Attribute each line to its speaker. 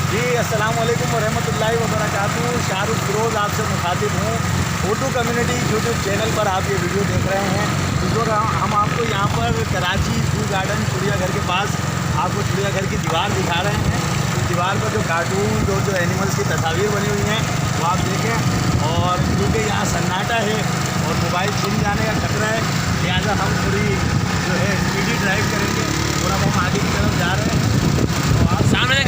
Speaker 1: जी अस्सलाम वालेकुम वरहमतुल्लाहि वबरकातुहू। शाहरुख फिरोज़ आपसे मुखातिब हूँ। उर्दू कम्युनिटी यूट्यूब चैनल पर आप ये वीडियो देख रहे हैं। जो हम आपको यहाँ पर कराची जू गार्डन चिड़ियाघर के पास आपको चिड़ियाघर की दीवार दिखा रहे हैं। इस दीवार पर जो कार्टून जो एनिमल्स की तस्वीर बनी हुई हैं वो आप देखें। और क्योंकि यहाँ सन्नाटा है और मोबाइल छिन जाने का खतरा है, लिहाजा हम थोड़ी जो है स्पीडी ड्राइव करेंगे। थोड़ा हम आगे की तरफ जा रहे हैं तो आप सामने